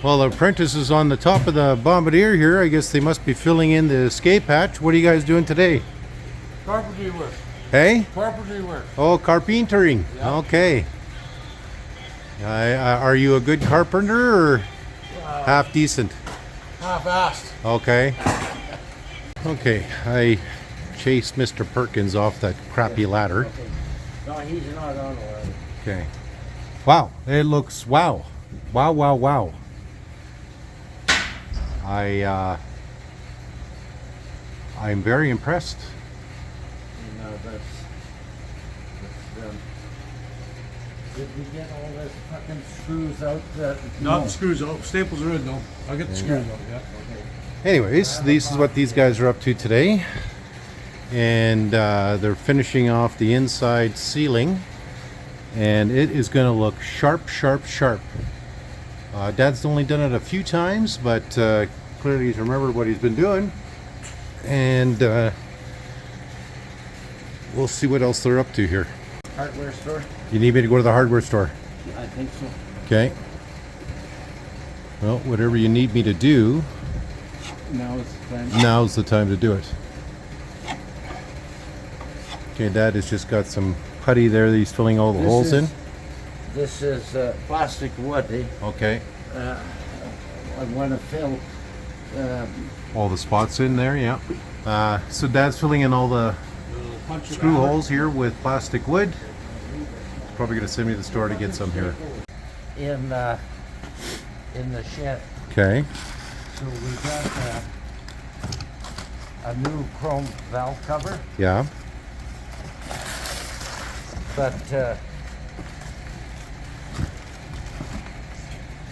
Well, Apprentice is on the top of the Bombardier here. I guess they must be filling in the escape hatch. What are you guys doing today? Carpentry work. Hey? Carpentry work. Oh, carpentering. Yeah. Okay. Are you a good carpenter or half decent? Half-assed. Okay. Okay, I chased Mr. Perkins off that crappy ladder. Okay. No, he's not on the ladder. Okay. Wow, it looks wow. Wow, wow, wow. I'm very impressed. No, that's did we get all those fucking screws out? Not the screws out. Staples are in though. I'll get the screws out, yeah. Okay. Anyways, this is what these guys are up to today. And they're finishing off the inside ceiling. And it is going to look sharp, sharp, sharp. Dad's only done it a few times, but clearly he's remembered what he's been doing. And we'll see what else they're up to here. Hardware store? You need me to go to the hardware store? I think so. Okay. Well, whatever you need me to do, Now it's the time. now's the time to do it. Okay, Dad has just got some putty there that he's filling all the holes in. This is plastic wood. Eh? Okay. I want to fill. All the spots in there, yeah. So Dad's filling in all the Punch it screw out. holes here with plastic wood. He's probably going to send me to the store to get some here. In the shed. Okay. So we got a new chrome valve cover, Yeah. but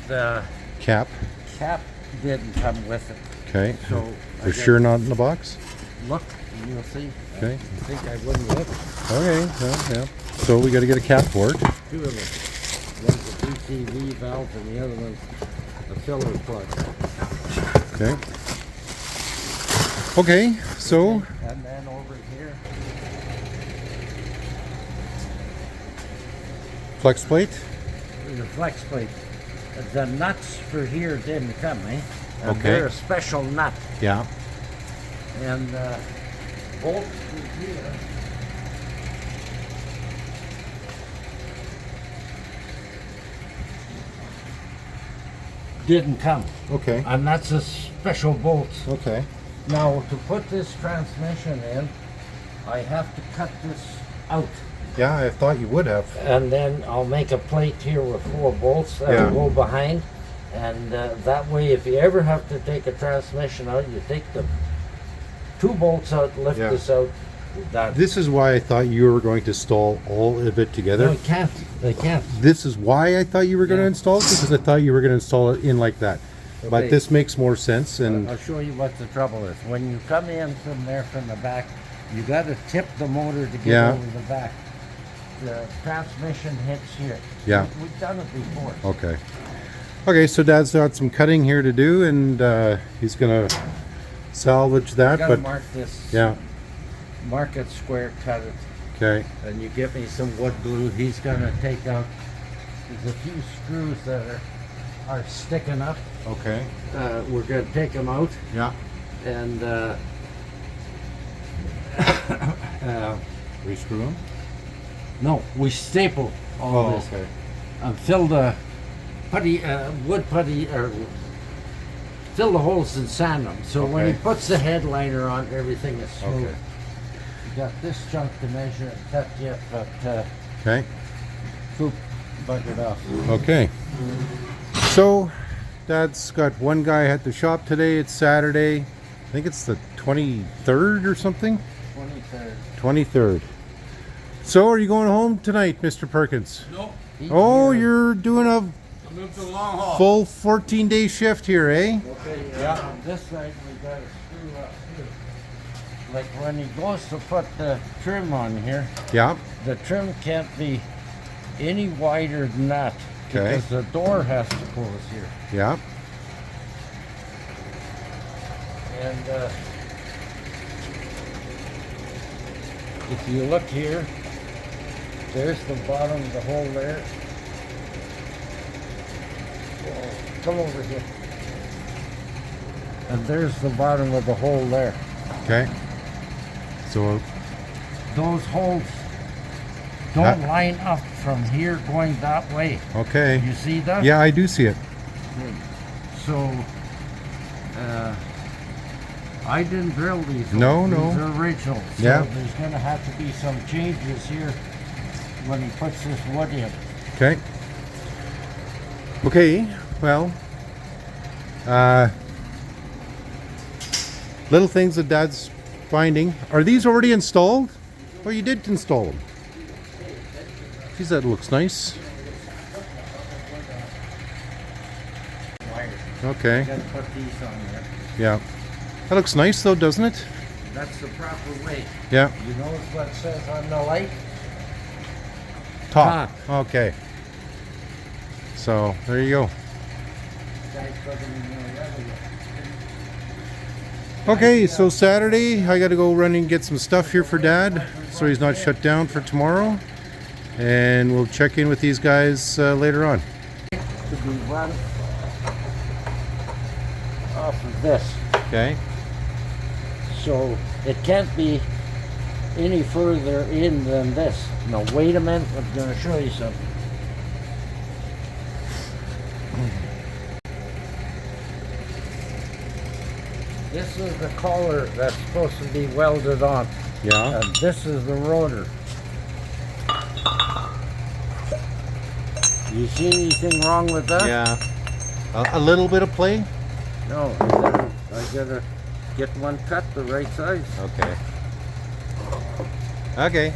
the Cap. cap didn't come with it. Okay. So They're sure not in the box? look, and you'll see. Okay. I think I wouldn't look. Okay. Well, yeah. So we got to get a cap for it. Two of them. One's a PCV valve and the other one's a filler plug. Okay. Okay. So And then over here, flex plate. the flex plate. The nuts for here didn't come, eh? And Okay. they're a special nut. Yeah. And bolts for here. Didn't come. Okay. And that's a special bolt. Okay. Now, to put this transmission in, I have to cut this out. Yeah, I thought you would have. And then I'll make a plate here with 4 bolts that Yeah. will go behind. And that way, if you ever have to take a transmission out, you take the 2 bolts out, lift Yeah. this out. That This is why I thought you were going to install all of it together. No, it can't. They can't. This is why I thought you were going to Yeah. install it, because I thought you were going to install it in like that. But Okay. this makes more sense, and I'll show you what the trouble is. When you come in from there from the back, you got to tip the motor to get Yeah. over the back. The transmission hits here. Yeah. We've done it before. okay. Okay, so Dad's got some cutting here to do, and he's going to salvage that. You got to But mark this. yeah, Mark it square, cut it, okay, and you give me some wood glue. He's going to take out. There's a few screws that are sticking up. okay, We're going to take them out yeah. and Rescrew them. no, we staple all this. okay. And fill the putty, wood putty, or fill the holes and sand them. So when he Okay. puts the headliner on, everything is smooth. Okay. You got this chunk to measure and cut yet, but Okay, Coop buggered off. okay. So Dad's got one guy at the shop today. It's Saturday. I think it's the 23rd or something. 23rd. 23rd. So are you going home tonight, Mr. Perkins? No, Oh, you're doing a I'm moving to the long haul. full 14-day shift here, eh? Okay, on this side we got to screw up here. Like when he goes to put the trim on here, Yeah. the trim can't be any wider than that. Okay. Because the door has to close here. Yeah. And if you look here, there's the bottom of the hole there. Come over here. And there's the bottom of the hole there. Okay. So, Those holes don't line up from here going that way. okay. You see that? Yeah, I do see it. So, I didn't drill these. No, holes. no. These are original. So Yeah. there's going to have to be some changes here when he puts this wood in. Okay. Okay, well, little things that Dad's finding. Are these already installed? Oh, you did install them. Geez, that looks nice. Okay, Got to put these on there. yeah. That looks nice though, doesn't it? That's the proper way. Yeah. You notice what it says on the light? Top. Okay. So, there you go. Guys put them in there right away. Okay, so Saturday, I got to go run and get some stuff here for Dad, so he's not shut down for tomorrow. And we'll check in with these guys later on. To be run off of this. Okay. So it can't be any further in than this. Now wait a minute, I'm going to show you something. This is the collar that's supposed to be welded on, Yeah. and this is the rotor. You see anything wrong with that? Yeah. A little bit of play? No, I gotta get one cut the right size. Okay. Okay.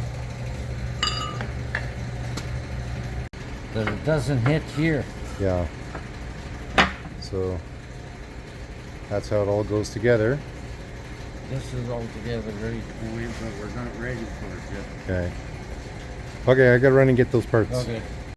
That it doesn't hit here. Yeah. So that's how it all goes together. This is all together ready to go in, but we're not ready for it yet. Okay. Okay, I gotta run and get those parts. Okay.